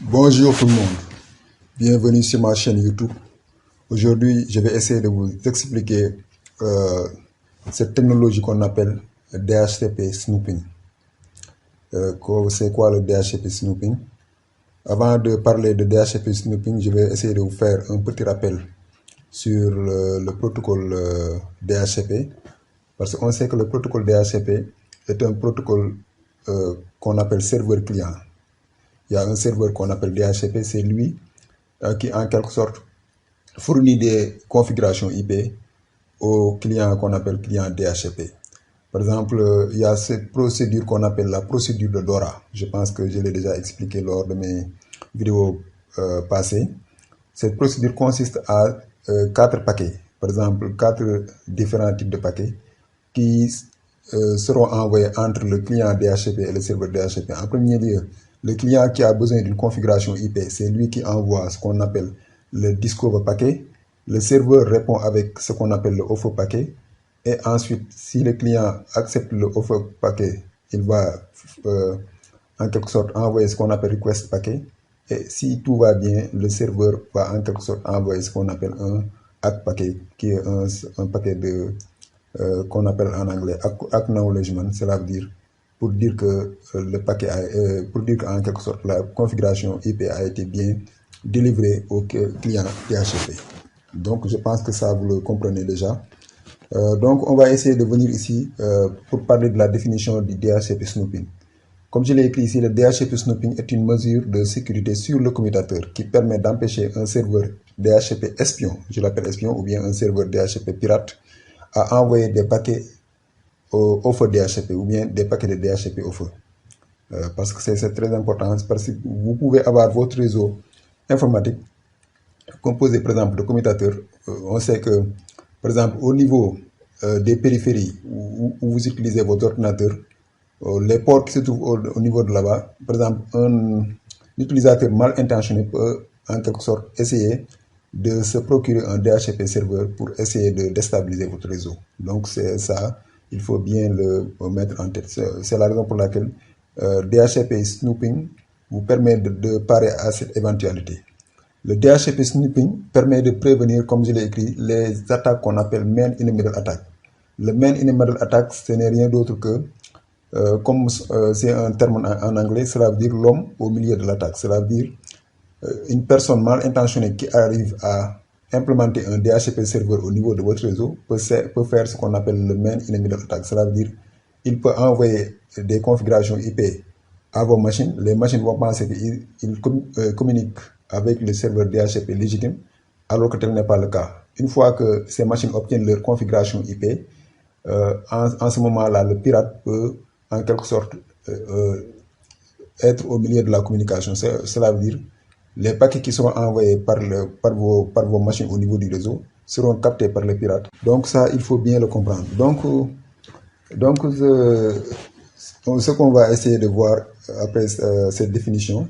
Bonjour tout le monde, bienvenue sur ma chaîne YouTube. Aujourd'hui, je vais essayer de vous expliquer euh, cette technologie qu'on appelle DHCP snooping. C'est quoi le DHCP snooping? Avant de parler de DHCP snooping, je vais essayer de vous faire un petit rappel sur le protocole DHCP. Parce qu'on sait que le protocole DHCP est un protocole qu'on appelle serveur client. Il y a un serveur qu'on appelle DHCP, c'est lui qui en quelque sorte fournit des configurations IP aux clients qu'on appelle client DHCP. Par exemple, il y a cette procédure qu'on appelle la procédure de DORA. Je pense que je l'ai déjà expliqué lors de mes vidéos passées. Cette procédure consiste à 4 paquets, par exemple 4 différents types de paquets qui seront envoyés entre le client DHCP et le serveur DHCP. En premier lieu, le client qui a besoin d'une configuration IP, c'est lui qui envoie ce qu'on appelle le discover paquet. Le serveur répond avec ce qu'on appelle le offer paquet. Et ensuite, si le client accepte le offer paquet, il va en quelque sorte envoyer ce qu'on appelle request paquet. Et si tout va bien, le serveur va en quelque sorte envoyer ce qu'on appelle un ACK paquet, qui est un paquet de qu'on appelle en anglais acknowledgement. Cela veut dire pour dire que le paquet pour dire qu'en quelque sorte la configuration IP a été bien délivrée au client DHCP. Donc je pense que ça vous le comprenez déjà. Donc on va essayer de venir ici pour parler de la définition du DHCP snooping. Comme je l'ai écrit ici, le DHCP snooping est une mesure de sécurité sur le commutateur qui permet d'empêcher un serveur DHCP espion, je l'appelle espion, ou bien un serveur DHCP pirate, à envoyer des paquets au feu DHCP ou bien des paquets de DHCP au feu. Parce que c'est très important, parce que vous pouvez avoir votre réseau informatique composé par exemple de commutateurs. On sait que par exemple au niveau des périphéries où vous utilisez votre ordinateur, les ports qui se trouvent au niveau de là-bas, par exemple un utilisateur mal intentionné peut en quelque sorte essayer de se procurer un DHCP serveur pour essayer de déstabiliser votre réseau. Donc c'est ça, il faut bien le mettre en tête. C'est la raison pour laquelle DHCP snooping vous permet de parer à cette éventualité. Le DHCP snooping permet de prévenir, comme je l'ai écrit, les attaques qu'on appelle man in the middle attack. Le man in the middle attack, ce n'est rien d'autre que, comme c'est un terme en anglais, cela veut dire l'homme au milieu de l'attaque. Cela veut dire une personne mal intentionnée qui arrive à implémenter un DHCP serveur au niveau de votre réseau peut faire ce qu'on appelle le man in the middle attack. Cela veut dire il peut envoyer des configurations IP à vos machines. Les machines vont penser qu'ils communiquent avec le serveur DHCP légitime, alors que tel n'est pas le cas. Une fois que ces machines obtiennent leur configuration IP, en ce moment-là, le pirate peut en quelque sorte être au milieu de la communication. Cela veut dire les paquets qui seront envoyés par vos machines au niveau du réseau seront captés par les pirates. Donc ça, il faut bien le comprendre. Donc ce qu'on va essayer de voir après cette définition,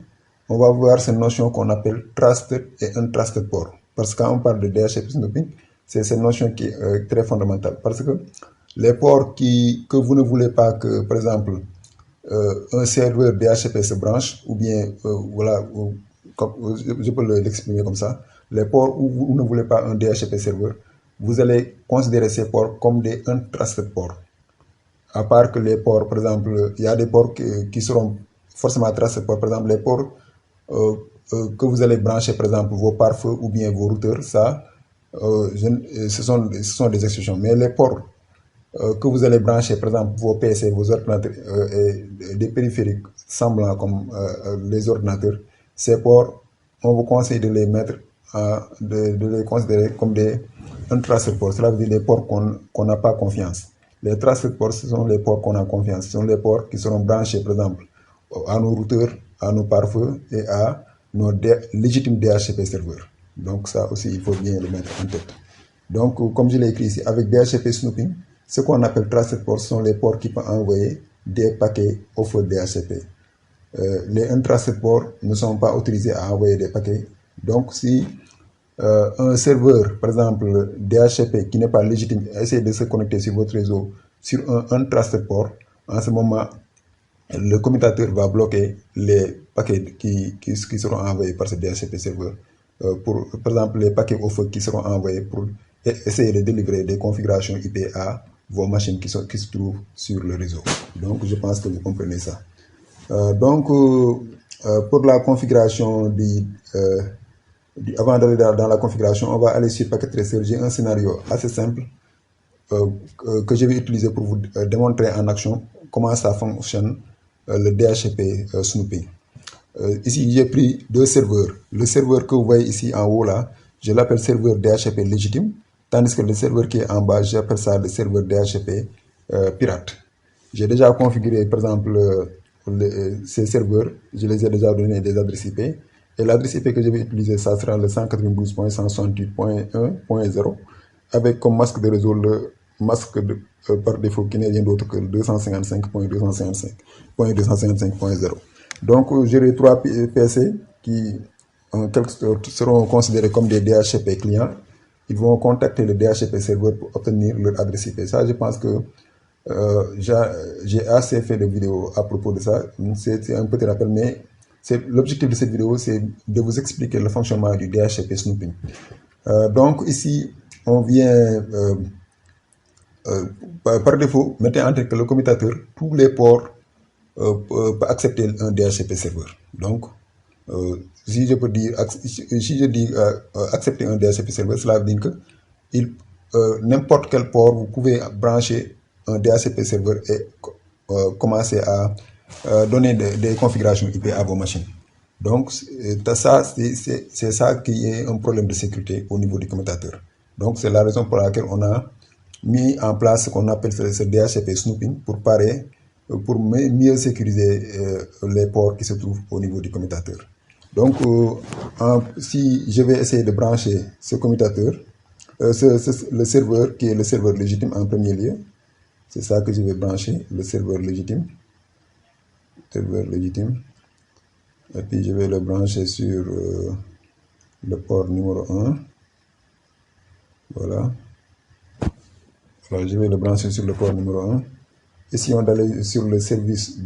on va voir cette notion qu'on appelle trusted et untrusted port. Parce que quand on parle de DHCP snooping, c'est cette notion qui est très fondamentale. Parce que les ports que vous ne voulez pas que, par exemple, un serveur DHCP se branche, ou bien, voilà, je peux l'exprimer comme ça, les ports où vous ne voulez pas un DHCP serveur, vous allez considérer ces ports comme des untrusted ports. À part que les ports, par exemple, il y a des ports qui seront forcément trusted ports. Par exemple, les ports que vous allez brancher, par exemple, vos pare-feux ou bien vos routeurs, ça, ce sont des exceptions. Mais les ports que vous allez brancher, par exemple, vos PC, vos ordinateurs et des périphériques semblants comme les ordinateurs, ces ports, on vous conseille de les mettre, de les considérer comme des untrusted ports. Cela veut dire des ports qu'on n'a pas confiance. Les trusted ports, ce sont les ports qu'on a confiance. Ce sont les ports qui seront branchés, par exemple, à nos routeurs, à nos pare-feux et à nos légitimes DHCP serveurs. Donc ça aussi, il faut bien le mettre en tête. Donc, comme je l'ai écrit ici, avec DHCP snooping, ce qu'on appelle trusted ports sont les ports qui peuvent envoyer des paquets au feu DHCP. Les untrusted ports ne sont pas autorisés à envoyer des paquets. Donc, si un serveur, par exemple DHCP, qui n'est pas légitime, essaie de se connecter sur votre réseau sur un untrusted port, en ce moment, le commutateur va bloquer les paquets qui seront envoyés par ce DHCP serveur. Par exemple, les paquets au feu qui seront envoyés pour essayer de délivrer des configurations IP à vos machines qui se trouvent sur le réseau. Donc, je pense que vous comprenez ça. Pour la configuration avant d'aller dans la configuration, on va aller sur Packet Tracer. J'ai un scénario assez simple que je vais utiliser pour vous démontrer en action comment ça fonctionne le DHCP snooping. Ici, j'ai pris deux serveurs. Le serveur que vous voyez ici en haut là, je l'appelle serveur DHCP légitime, tandis que le serveur qui est en bas, j'appelle ça le serveur DHCP pirate. J'ai déjà configuré, par exemple, ces serveurs, je les ai déjà donné des adresses IP. Et l'adresse IP que je vais utiliser, ça sera le 192.168.1.0 avec comme masque de réseau le masque par défaut qui n'est rien d'autre que le 255.255.255.0. Donc, j'aurai 3 PC qui, en quelque sorte, seront considérés comme des DHCP clients. Ils vont contacter le DHCP serveur pour obtenir leur adresse IP. Ça, je pense que j'ai assez fait de vidéos à propos de ça. C'est un petit rappel, mais l'objectif de cette vidéo, c'est de vous expliquer le fonctionnement du DHCP snooping. Donc, ici, on vient par défaut, mettez en tête que le commutateur, tous les ports peut accepter un DHCP serveur. Donc, si je dis accepter un DHCP serveur, cela veut dire que n'importe quel port, vous pouvez brancher un DHCP serveur et commencer à donner des configurations IP à vos machines. Donc, c'est ça qui est un problème de sécurité au niveau du commutateur. Donc, c'est la raison pour laquelle on a mis en place ce qu'on appelle ce DHCP snooping pour mieux sécuriser les ports qui se trouvent au niveau du commutateur. Donc, si je vais essayer de brancher ce commutateur, le serveur qui est le serveur légitime en premier lieu, c'est ça que je vais brancher, le serveur légitime. Et puis, je vais le brancher sur le port numéro 1. Voilà. Alors, je vais le brancher sur le port numéro 1. Essayons d'aller sur le service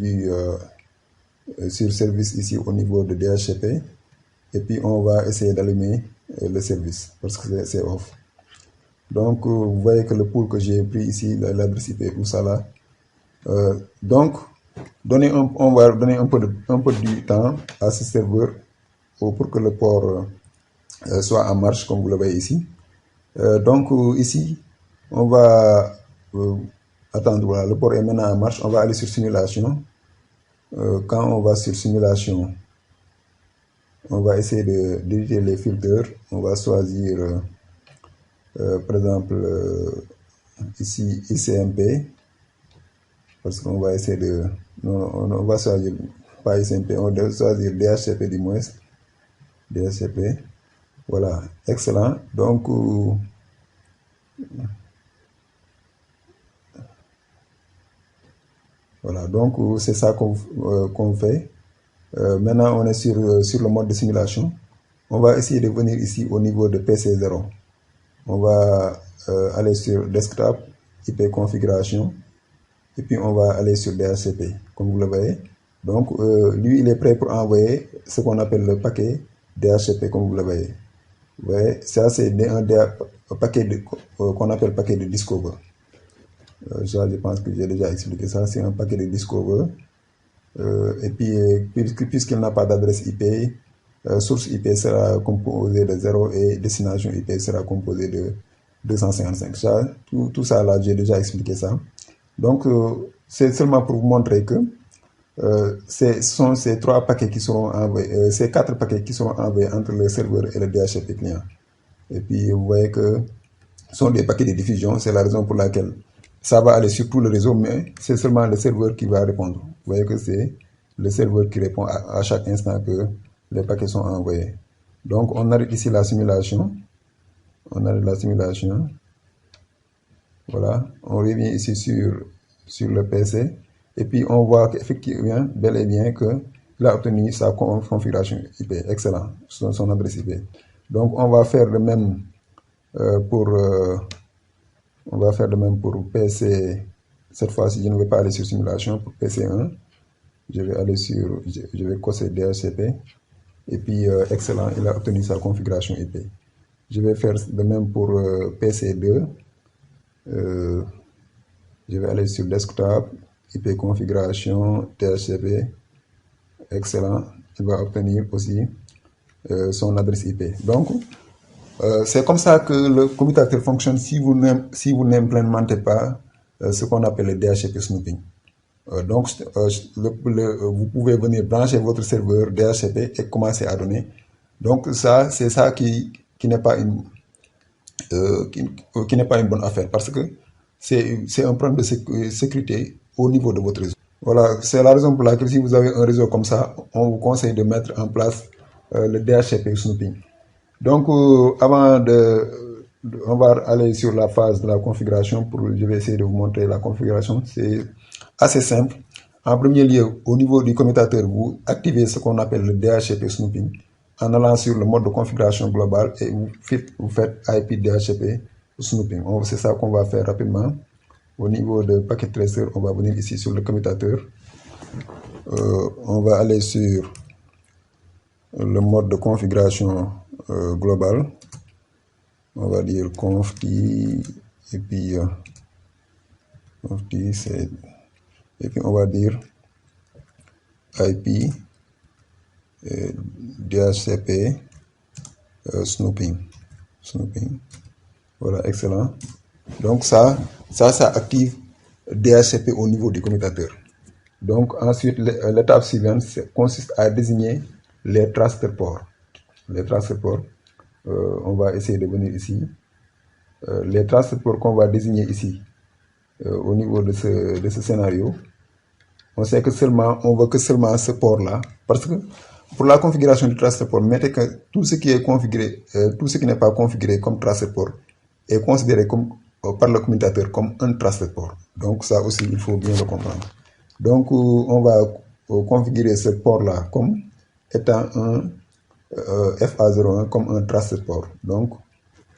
service ici au niveau de DHCP. Et puis, on va essayer d'allumer le service parce que c'est off. Donc, vous voyez que le pool que j'ai pris ici, l'adresse IP, tout ça là. Donc, on va donner un peu du temps à ce serveur pour que le port soit en marche, comme vous le voyez ici. Donc, ici, on va attendre, voilà, le port est maintenant en marche. On va aller sur simulation. Quand on va sur simulation, on va essayer d'éditer les filtres. On va choisir, par exemple, ici ICMP, parce qu'on va essayer de... Non, on va choisir pas ICMP, on va choisir DHCP du moins. DHCP. Voilà, excellent. Donc, voilà, donc c'est ça qu'on fait. Maintenant, on est sur le mode de simulation. On va essayer de venir ici au niveau de PC0. On va aller sur Desktop, IP configuration. Et puis, on va aller sur DHCP, comme vous le voyez. Donc, lui, il est prêt pour envoyer ce qu'on appelle le paquet DHCP, comme vous le voyez. Vous voyez, ça, c'est un paquet qu'on appelle paquet de Discover. Ça, je pense que j'ai déjà expliqué ça. C'est un paquet de Discover. Et puis, puisqu'il n'a pas d'adresse IP, source IP sera composée de 0 et destination IP sera composée de 255. Ça, tout ça, là, j'ai déjà expliqué ça. Donc, c'est seulement pour vous montrer que ce sont ces 3 paquets qui seront envoyés, ces 4 paquets qui seront envoyés entre le serveur et le DHCP client. Et puis, vous voyez que ce sont des paquets de diffusion. C'est la raison pour laquelle ça va aller sur tout le réseau, mais c'est seulement le serveur qui va répondre. Vous voyez que c'est le serveur qui répond à chaque instant que les paquets sont envoyés. Donc, on arrête ici la simulation. On arrête la simulation. Voilà. On revient ici sur le PC. Et puis, on voit qu'effectivement, bel et bien, qu'il a obtenu sa configuration IP. Excellent. Son adresse IP. Donc, on va faire le même on va faire de même pour PC. Cette fois-ci, je ne vais pas aller sur simulation pour PC1. Je vais aller sur, je vais cocher DHCP. Et puis, excellent, il a obtenu sa configuration IP. Je vais faire de même pour PC2. Je vais aller sur desktop, IP configuration, DHCP. Excellent, il va obtenir aussi son adresse IP. Donc, c'est comme ça que le commutateur fonctionne si vous n'implémentez pas ce qu'on appelle le DHCP snooping. Donc, vous pouvez venir brancher votre serveur DHCP et commencer à donner. Donc, ça, c'est ça qui n'est pas qui n'est pas une bonne affaire parce que c'est un problème de sécurité au niveau de votre réseau. Voilà, c'est la raison pour laquelle si vous avez un réseau comme ça, on vous conseille de mettre en place le DHCP snooping. Donc, on va aller sur la phase de la configuration. Je vais essayer de vous montrer la configuration. C'est assez simple. En premier lieu, au niveau du commutateur, vous activez ce qu'on appelle le DHCP snooping en allant sur le mode de configuration globale et vous faites IP DHCP snooping. C'est ça qu'on va faire rapidement. Au niveau de packet tracer, on va venir ici sur le commutateur. On va aller sur le mode de configuration globale. On va dire conft et puis et puis on va dire IP DHCP snooping. Voilà, excellent. Donc ça active DHCP au niveau du commutateur. Donc ensuite, l'étape suivante consiste à désigner les traster ports. Les traster ports, on va essayer de venir ici. Les traster ports qu'on va désigner ici, au niveau de ce scénario, on sait que on veut que seulement ce port-là, parce que pour la configuration du tracer port, mettez que tout ce qui est configuré, tout ce qui n'est pas configuré comme tracer port est considéré par le commutateur comme un tracer port. Donc ça aussi, il faut bien le comprendre. Donc on va configurer ce port-là comme étant un FA01 comme un tracer port. Donc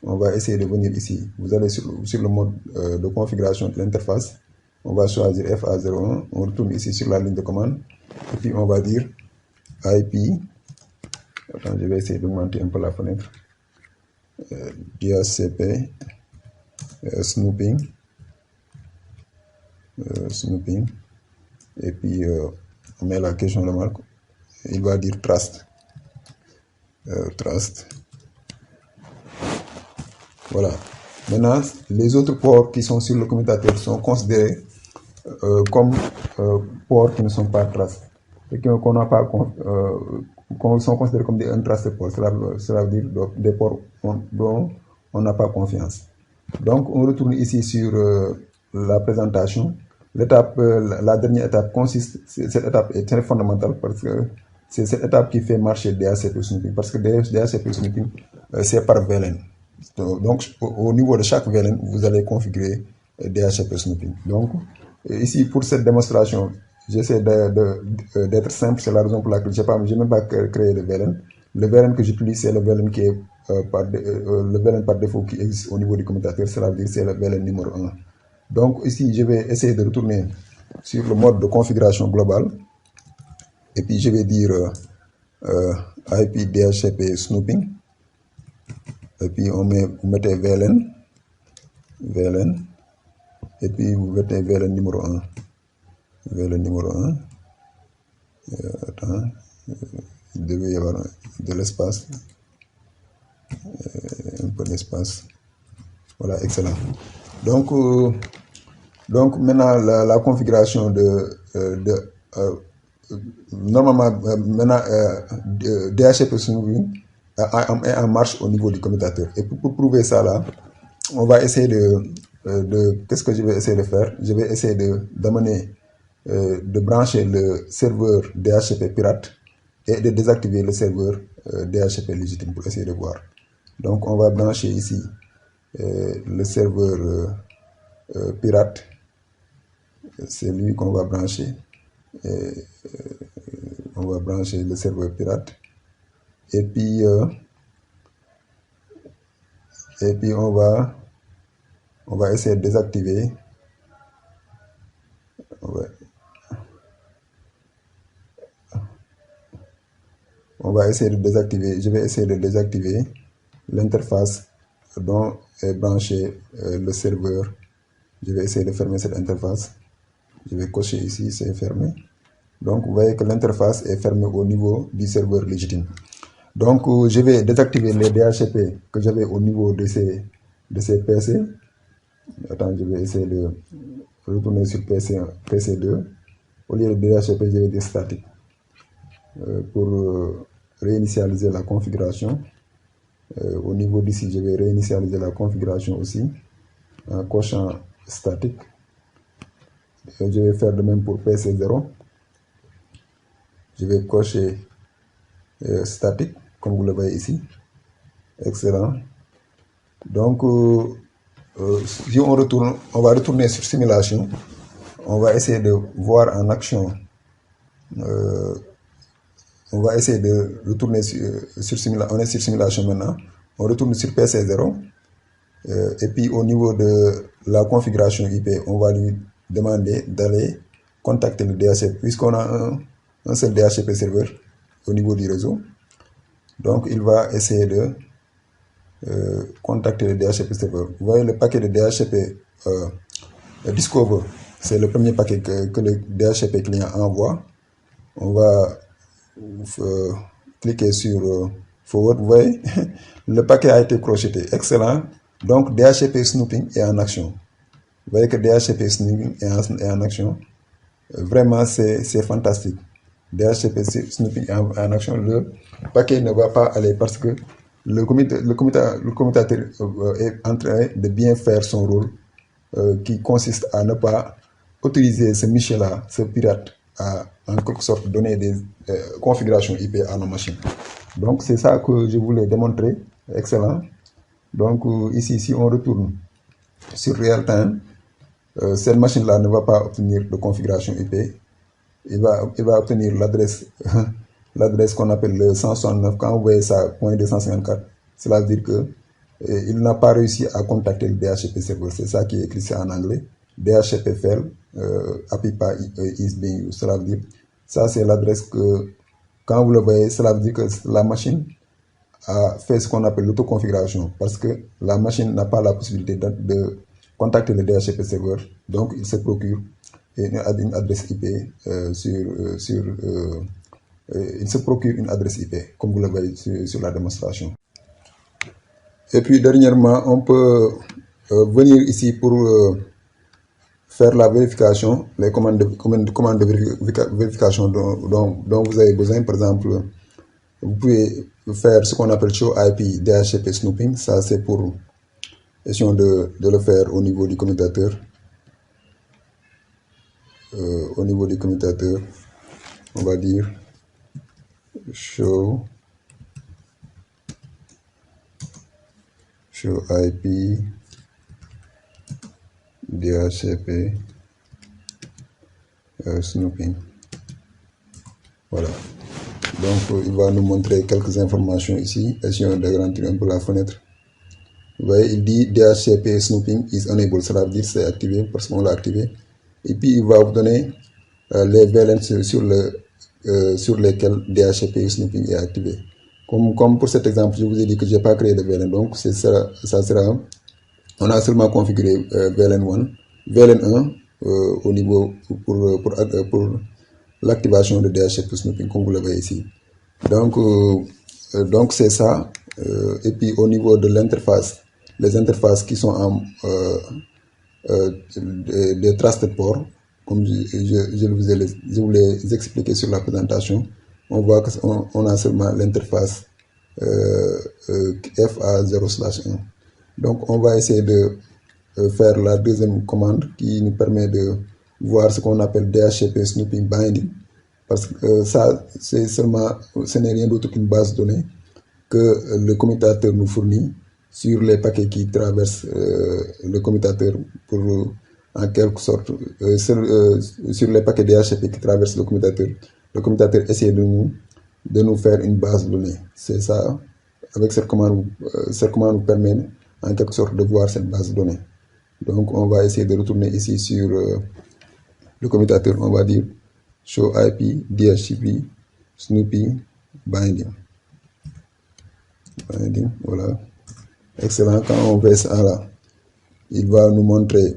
on va essayer de venir ici. Vous allez sur le mode de configuration de l'interface. On va choisir FA01. On retourne ici sur la ligne de commande. Et puis on va dire IP. Attends, je vais essayer d'augmenter un peu la fenêtre. DHCP snooping. Et puis on met la question de marque. Il va dire trust. Voilà. Maintenant, les autres ports qui sont sur le commutateur sont considérés comme ports qui ne sont pas trust. Et qu'on n'a pas, sont considérés comme un trust port. Cela veut dire des ports dont on n'a pas confiance. Donc, on retourne ici sur la présentation. La dernière étape cette étape est très fondamentale parce que c'est cette étape qui fait marcher DHCP snooping. Parce que DHCP snooping, c'est par VLAN. Donc, au niveau de chaque VLAN, vous allez configurer DHCP snooping. Donc, ici, pour cette démonstration, j'essaie d'être simple. C'est la raison pour laquelle je n'ai même pas créé de VLAN. Le VLAN que j'utilise, c'est le VLAN qui est le VLAN par défaut qui existe au niveau du commutateur. Cela veut dire que c'est le VLAN numéro 1. Donc, ici, je vais essayer de retourner sur le mode de configuration globale. Et puis, je vais dire IP DHCP snooping. Et puis, vous mettez VLAN. Et puis, vous mettez VLAN numéro 1. Attends, il devait y avoir de l'espace. Un peu d'espace. Voilà, excellent. Donc maintenant, la configuration normalement, maintenant, DHCP snooping est en marche au niveau du commutateur. Et pour prouver ça là, on va essayer qu'est-ce que je vais essayer de faire? Je vais essayer d'amener, de brancher le serveur DHCP pirate et de désactiver le serveur DHCP légitime pour essayer de voir. Donc, on va brancher ici le serveur pirate. C'est lui qu'on va brancher. On va brancher le serveur pirate. Et puis on va essayer de désactiver. on va essayer de désactiver, je vais essayer de désactiver l'interface dont est branché le serveur. Je vais essayer de fermer cette interface. Je vais cocher ici, c'est fermé. Donc, vous voyez que l'interface est fermée au niveau du serveur légitime. Donc, je vais désactiver les DHCP que j'avais au niveau de ces PC. Attends, je vais essayer de retourner sur PC2. Au lieu de DHCP, je vais dire statique. Pour réinitialiser la configuration. Au niveau d'ici, je vais réinitialiser la configuration aussi en cochant statique. Je vais faire de même pour PC0. Je vais cocher statique, comme vous le voyez ici. Excellent. Donc, si on retourne, on va retourner sur simulation. On va essayer de voir en action. On va essayer de retourner sur simulation. On est sur simulation maintenant. On retourne sur PC0. Et puis au niveau de la configuration IP, on va lui demander d'aller contacter le DHCP, puisqu'on a un seul DHCP serveur au niveau du réseau. Donc il va essayer de contacter le DHCP serveur. Vous voyez le paquet de DHCP Discover, c'est le premier paquet que le DHCP client envoie. On va cliquer sur Forward. Vous voyez, le paquet a été crocheté. Excellent. Donc DHCP Snooping est en action. Vous voyez que DHCP Snooping est en action. Vraiment, c'est fantastique. DHCP Snooping est en action. Le paquet ne va pas aller parce que le commutateur est en train de bien faire son rôle qui consiste à ne pas autoriser ce Michel-là, ce pirate, à en quelque sorte donner des configurations IP à nos machines. Donc c'est ça que je voulais démontrer. Excellent. Donc ici, si on retourne sur Real Time, cette machine-là ne va pas obtenir de configuration IP. Il va obtenir l'adresse l'adresse qu'on appelle le 169. Quand vous voyez ça, point 254, cela veut dire que il n'a pas réussi à contacter le DHCP serveur. C'est ça qui est écrit en anglais. DHCP fail, API is being used. Cela veut dire, ça c'est l'adresse que, quand vous le voyez, cela veut dire que la machine a fait ce qu'on appelle l'autoconfiguration, parce que la machine n'a pas la possibilité de contacter le DHCP serveur. Donc il se procure une adresse IP il se procure une adresse IP, comme vous le voyez sur la démonstration. Et puis dernièrement, on peut venir ici pour faire la vérification, les commandes de vérification dont vous avez besoin. Par exemple, vous pouvez faire ce qu'on appelle show IP DHCP snooping. Ça, c'est pour essayer de le faire au niveau du commutateur. Au niveau du commutateur, on va dire show IP DHCP snooping. Voilà. Donc il va nous montrer quelques informations ici. Essayons d'agrandir un peu la fenêtre. Vous voyez, il dit DHCP snooping is enabled. Cela veut dire c'est activé parce qu'on l'a activé. Et puis il va vous donner les VLN sur lesquels DHCP snooping est activé. Comme pour cet exemple, je vous ai dit que je n'ai pas créé de VLN. Donc ça sera, on a seulement configuré VLN1, VLN1 au niveau pour l'activation de DHCP snooping, comme vous le voyez ici. Donc c'est ça. Et puis au niveau de l'interface, les interfaces qui sont des trusted ports, comme je vous l'ai expliqué sur la présentation, on voit qu'on a seulement l'interface FA0/1. Donc on va essayer de faire la deuxième commande qui nous permet de voir ce qu'on appelle DHCP snooping binding, parce que ça, ce n'est rien d'autre qu'une base de données que le commutateur nous fournit sur les paquets qui traversent le commutateur pour, en quelque sorte, sur les paquets DHCP qui traversent le commutateur essaie de nous faire une base de données. C'est ça. Avec cette commande nous permet en quelque sorte de voir cette base de données. Donc on va essayer de retourner ici sur le commutateur. On va dire show IP DHCP Snoopy binding. Binding, voilà. Excellent. Quand on fait ça là, il va nous montrer,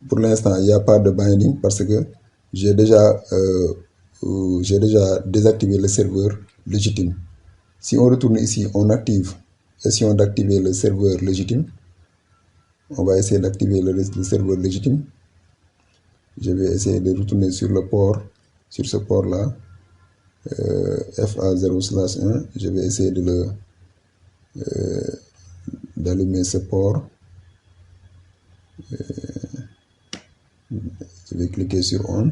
pour l'instant, il n'y a pas de binding parce que j'ai déjà désactivé le serveur légitime. Si on retourne ici, on active, essayons d'activer le serveur légitime. On va essayer d'activer le serveur légitime. Je vais essayer de retourner sur le port, sur ce port-là, FA0/1. Je vais essayer de d'allumer ce port. Je vais cliquer sur On.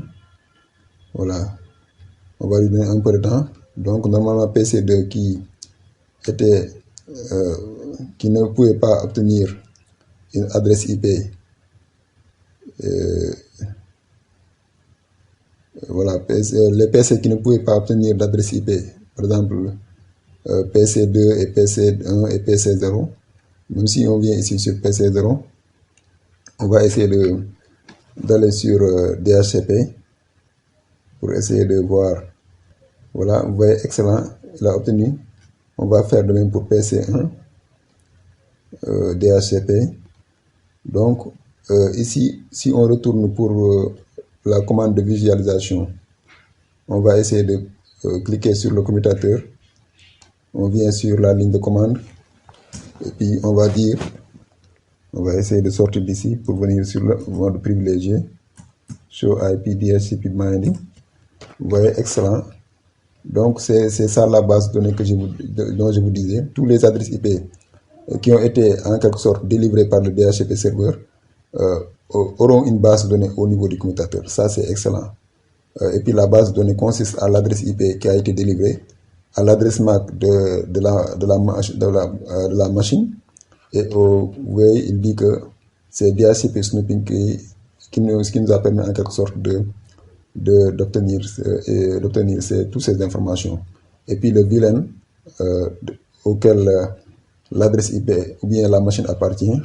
Voilà. On va lui donner un peu de temps. Donc, normalement, PC2 qui ne pouvait pas obtenir une adresse IP, voilà, les PC qui ne pouvaient pas obtenir d'adresse IP, par exemple PC2 et PC1 et PC0, même si on vient ici sur PC0, on va essayer d'aller sur DHCP pour essayer de voir. Voilà, vous voyez, excellent, il a obtenu. On va faire de même pour PC1, DHCP. Donc, ici, si on retourne pour la commande de visualisation, on va essayer de cliquer sur le commutateur. On vient sur la ligne de commande et puis on va essayer de sortir d'ici pour venir sur le mode privilégié, Show IP DHCP Binding. Vous voyez, excellent. Donc, c'est ça la base de données dont je vous disais. Tous les adresses IP qui ont été en quelque sorte délivrées par le DHCP serveur auront une base de données au niveau du commutateur. Ça, c'est excellent. Et puis, la base de données consiste à l'adresse IP qui a été délivrée, à l'adresse MAC de la machine. Et vous voyez, il dit que c'est DHCP snooping qui nous a permis en quelque sorte d'obtenir toutes ces informations. Et puis le VLAN auquel l'adresse IP ou bien la machine appartient,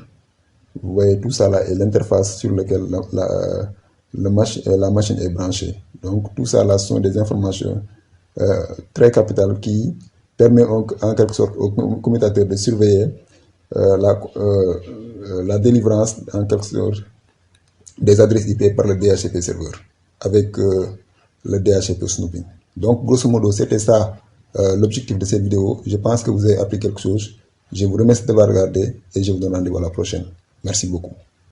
vous voyez tout ça là, et l'interface sur laquelle la machine est branchée. Donc tout ça là sont des informations très capitales qui permettent en quelque sorte au commutateur de surveiller la délivrance en quelque sorte des adresses IP par le DHCP serveur avec le DHCP snooping. Donc grosso modo c'était ça l'objectif de cette vidéo. Je pense que vous avez appris quelque chose. Je vous remercie de l'avoir regardé et je vous donne rendez-vous à la prochaine. Merci beaucoup.